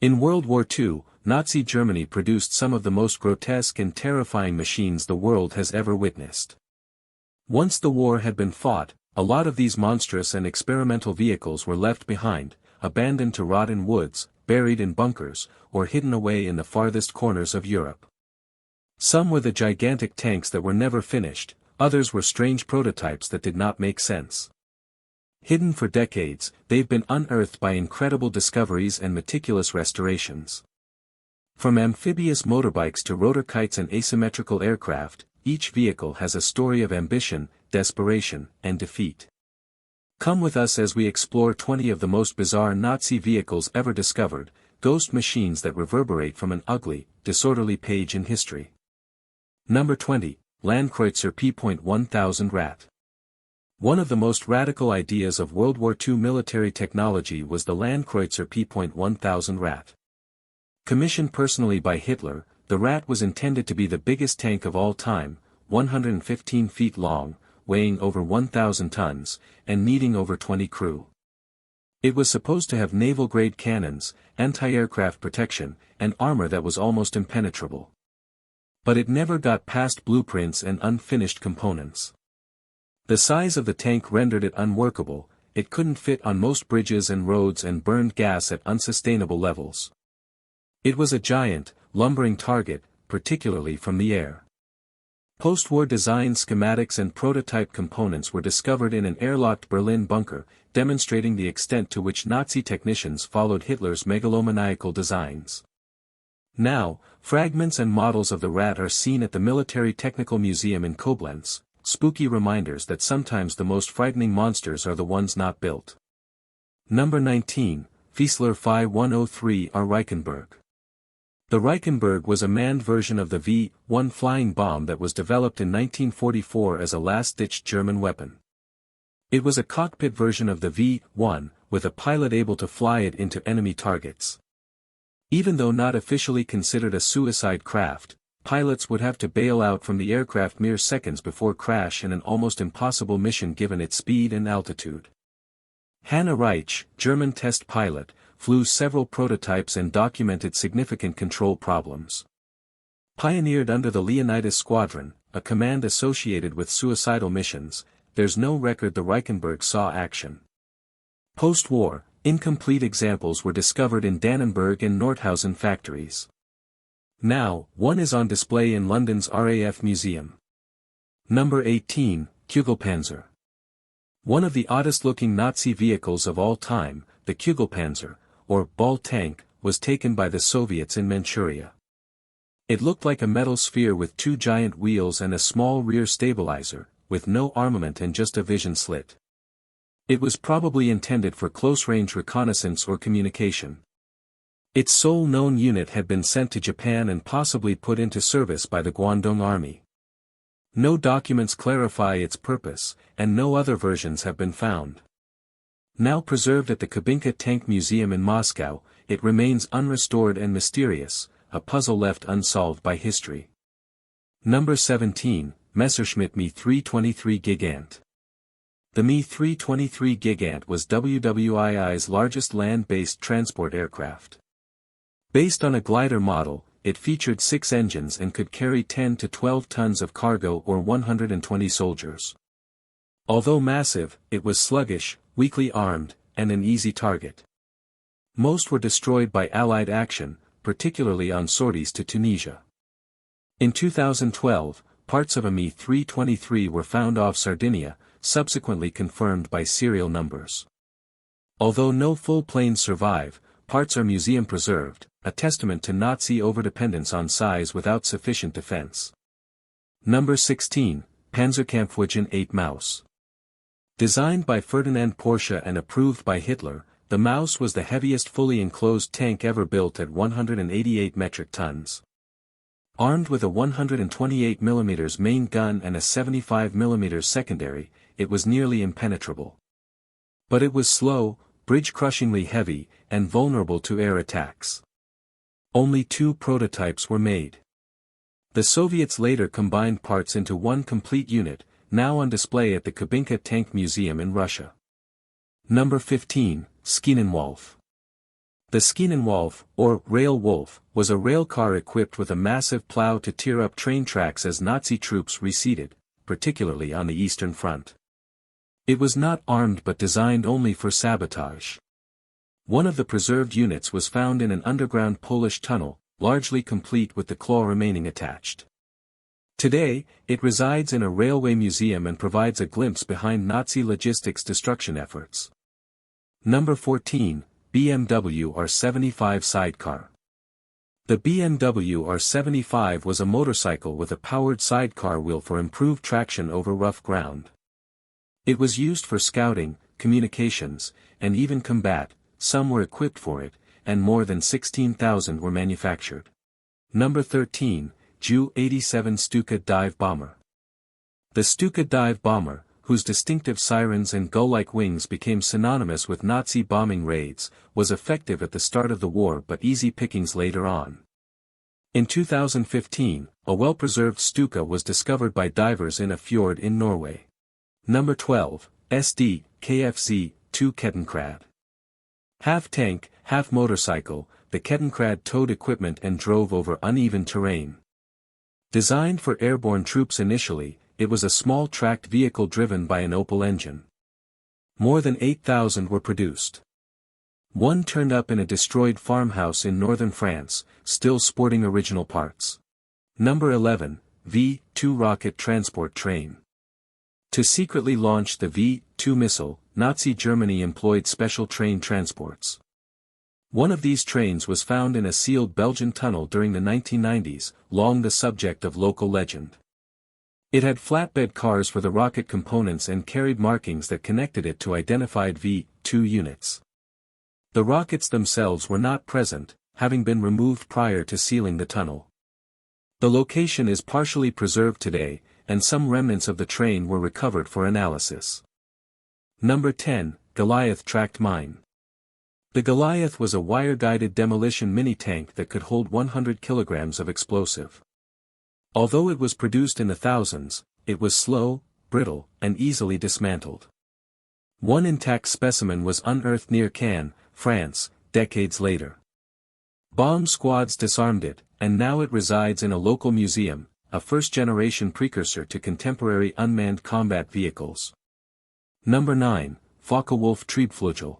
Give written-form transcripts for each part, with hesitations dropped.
In World War II, Nazi Germany produced some of the most grotesque and terrifying machines the world has ever witnessed. Once the war had been fought, a lot of these monstrous and experimental vehicles were left behind, abandoned to rot in woods, buried in bunkers, or hidden away in the farthest corners of Europe. Some were the gigantic tanks that were never finished, others were strange prototypes that did not make sense. Hidden for decades, they've been unearthed by incredible discoveries and meticulous restorations. From amphibious motorbikes to rotor kites and asymmetrical aircraft, each vehicle has a story of ambition, desperation, and defeat. Come with us as we explore 20 of the most bizarre Nazi vehicles ever discovered, ghost machines that reverberate from an ugly, disorderly page in history. Number 20, Landkreuzer P.1000 Rat. One of the most radical ideas of World War II military technology was the Landkreuzer P.1000 Rat. Commissioned personally by Hitler, the Rat was intended to be the biggest tank of all time, 115 feet long, weighing over 1,000 tons, and needing over 20 crew. It was supposed to have naval-grade cannons, anti-aircraft protection, and armor that was almost impenetrable. But it never got past blueprints and unfinished components. The size of the tank rendered it unworkable, it couldn't fit on most bridges and roads and burned gas at unsustainable levels. It was a giant, lumbering target, particularly from the air. Post-war design schematics and prototype components were discovered in an airlocked Berlin bunker, demonstrating the extent to which Nazi technicians followed Hitler's megalomaniacal designs. Now, fragments and models of the Rat are seen at the Military Technical Museum in Koblenz, spooky reminders that sometimes the most frightening monsters are the ones not built. Number 19, Fieseler Phi 103R Reichenberg. The Reichenberg was a manned version of the V-1 flying bomb that was developed in 1944 as a last-ditch German weapon. It was a cockpit version of the V-1, with a pilot able to fly it into enemy targets. Even though not officially considered a suicide craft, pilots would have to bail out from the aircraft mere seconds before crash in an almost impossible mission given its speed and altitude. Hanne Reich, German test pilot, flew several prototypes and documented significant control problems. Pioneered under the Leonidas Squadron, a command associated with suicidal missions, there's no record the Reichenberg saw action. Post-war, incomplete examples were discovered in Dannenberg and Nordhausen factories. Now, one is on display in London's RAF Museum. Number 18, Kugelpanzer. One of the oddest-looking Nazi vehicles of all time, the Kugelpanzer, or ball tank, was taken by the Soviets in Manchuria. It looked like a metal sphere with two giant wheels and a small rear stabilizer, with no armament and just a vision slit. It was probably intended for close-range reconnaissance or communication. Its sole known unit had been sent to Japan and possibly put into service by the Guangdong Army. No documents clarify its purpose, and no other versions have been found. Now preserved at the Kubinka Tank Museum in Moscow, it remains unrestored and mysterious, a puzzle left unsolved by history. Number 17, Messerschmitt Me 323 Gigant. The Me 323 Gigant was WWII's largest land-based transport aircraft. Based on a glider model, it featured 6 engines and could carry 10 to 12 tons of cargo or 120 soldiers. Although massive, it was sluggish, weakly armed, and an easy target. Most were destroyed by Allied action, particularly on sorties to Tunisia. In 2012, parts of a Me 323 were found off Sardinia, subsequently confirmed by serial numbers. Although no full planes survive, parts are museum preserved, a testament to Nazi overdependence on size without sufficient defense. Number 16, Panzerkampfwagen 8 Maus. Designed by Ferdinand Porsche and approved by Hitler, the Maus was the heaviest fully enclosed tank ever built at 188 metric tons. Armed with a 128 mm main gun and a 75 mm secondary, it was nearly impenetrable. But it was slow, bridge-crushingly heavy, and vulnerable to air attacks. Only 2 prototypes were made. The Soviets later combined parts into one complete unit, now on display at the Kubinka Tank Museum in Russia. Number 15, Schienenwolf. The Schienenwolf, or Rail Wolf, was a rail car equipped with a massive plow to tear up train tracks as Nazi troops receded, particularly on the Eastern Front. It was not armed but designed only for sabotage. One of the preserved units was found in an underground Polish tunnel, largely complete with the claw remaining attached. Today, it resides in a railway museum and provides a glimpse behind Nazi logistics destruction efforts. Number 14. BMW R75 Sidecar. The BMW R75 was a motorcycle with a powered sidecar wheel for improved traction over rough ground. It was used for scouting, communications, and even combat. Some were equipped for it, and more than 16,000 were manufactured. Number 13. Ju-87 Stuka Dive Bomber. The Stuka Dive Bomber, whose distinctive sirens and gull-like wings became synonymous with Nazi bombing raids, was effective at the start of the war but easy pickings later on. In 2015, a well-preserved Stuka was discovered by divers in a fjord in Norway. Number 12. SD, KFZ, 2 Kettenkrad. Half-tank, half-motorcycle, the Kettenkrad towed equipment and drove over uneven terrain. Designed for airborne troops initially, it was a small tracked vehicle driven by an Opel engine. More than 8,000 were produced. One turned up in a destroyed farmhouse in northern France, still sporting original parts. Number 11. V-2 Rocket Transport Train. To secretly launch the V-2 missile, Nazi Germany employed special train transports. One of these trains was found in a sealed Belgian tunnel during the 1990s, long the subject of local legend. It had flatbed cars for the rocket components and carried markings that connected it to identified V-2 units. The rockets themselves were not present, having been removed prior to sealing the tunnel. The location is partially preserved today, and some remnants of the train were recovered for analysis. Number 10. Goliath Tracked Mine. The Goliath was a wire-guided demolition mini-tank that could hold 100 kilograms of explosive. Although it was produced in the thousands, it was slow, brittle, and easily dismantled. One intact specimen was unearthed near Cannes, France, decades later. Bomb squads disarmed it, and now it resides in a local museum, a first-generation precursor to contemporary unmanned combat vehicles. Number 9. Focke-Wulf Triebflugel.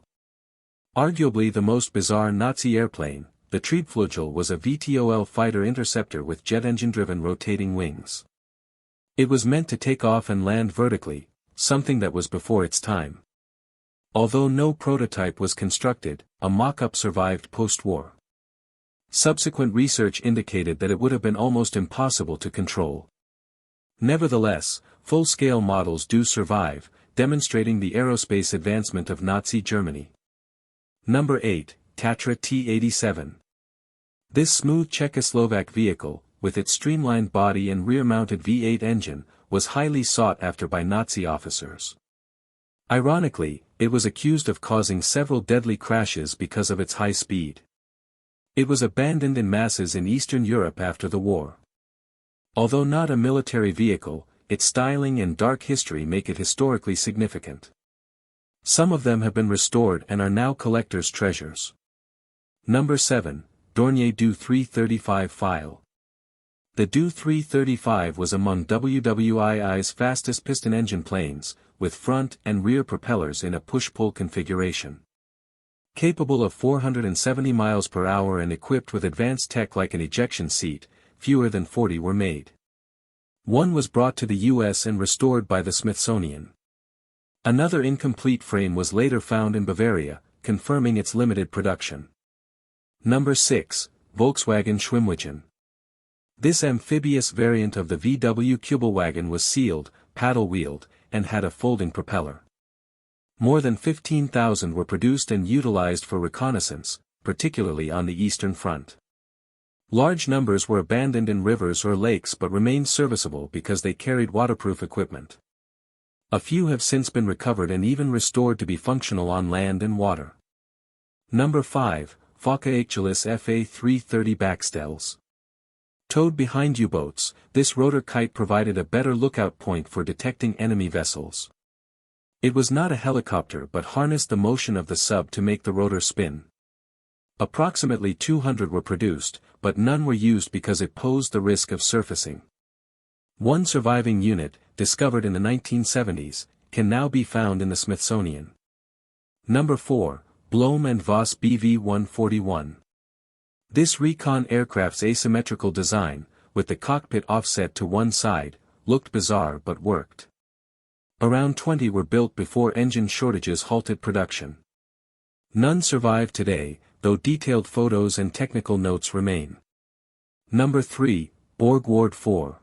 Arguably the most bizarre Nazi airplane, the Triebflugel was a VTOL fighter interceptor with jet engine-driven rotating wings. It was meant to take off and land vertically, something that was before its time. Although no prototype was constructed, a mock-up survived post-war. Subsequent research indicated that it would have been almost impossible to control. Nevertheless, full-scale models do survive, demonstrating the aerospace advancement of Nazi Germany. Number 8. Tatra T-87. This smooth Czechoslovak vehicle, with its streamlined body and rear-mounted V8 engine, was highly sought after by Nazi officers. Ironically, it was accused of causing several deadly crashes because of its high speed. It was abandoned in masses in Eastern Europe after the war. Although not a military vehicle, its styling and dark history make it historically significant. Some of them have been restored and are now collectors' treasures. Number 7. Dornier Do 335 File. The Do 335 was among WWII's fastest piston engine planes, with front and rear propellers in a push-pull configuration. Capable of 470 miles per hour and equipped with advanced tech like an ejection seat, fewer than 40 were made. One was brought to the U.S. and restored by the Smithsonian. Another incomplete frame was later found in Bavaria, confirming its limited production. Number 6. Volkswagen Schwimmwagen. This amphibious variant of the VW Kübelwagen was sealed, paddle-wheeled, and had a folding propeller. More than 15,000 were produced and utilized for reconnaissance, particularly on the Eastern Front. Large numbers were abandoned in rivers or lakes but remained serviceable because they carried waterproof equipment. A few have since been recovered and even restored to be functional on land and water. Number 5. Fokker Achilles FA-330 Backstells. Towed behind U-boats, this rotor kite provided a better lookout point for detecting enemy vessels. It was not a helicopter but harnessed the motion of the sub to make the rotor spin. Approximately 200 were produced, but none were used because it posed the risk of surfacing. One surviving unit, discovered in the 1970s, can now be found in the Smithsonian. Number 4, Blohm & Voss BV-141. This recon aircraft's asymmetrical design, with the cockpit offset to one side, looked bizarre but worked. Around 20 were built before engine shortages halted production. None survive today, though detailed photos and technical notes remain. Number 3, Borgward 4.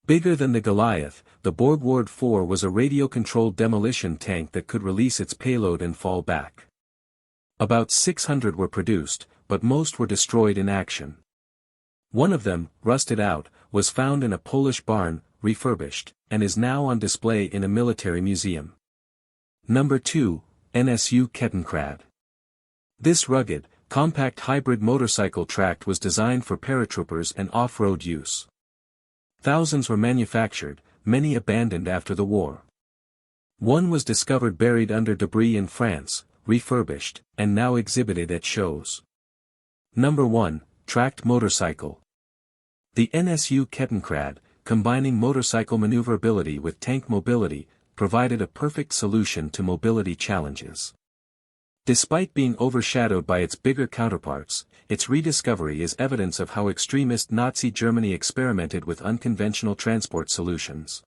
Bigger than the Goliath, the Borgward 4 was a radio-controlled demolition tank that could release its payload and fall back. About 600 were produced, but most were destroyed in action. One of them, rusted out, was found in a Polish barn, refurbished, and is now on display in a military museum. Number 2, NSU Kettenkrad. This rugged, compact hybrid motorcycle tract was designed for paratroopers and off-road use. Thousands were manufactured, many abandoned after the war. One was discovered buried under debris in France, refurbished, and now exhibited at shows. Number 1, Tracked Motorcycle. The NSU Kettenkrad, combining motorcycle maneuverability with tank mobility, provided a perfect solution to mobility challenges. Despite being overshadowed by its bigger counterparts, its rediscovery is evidence of how extremist Nazi Germany experimented with unconventional transport solutions.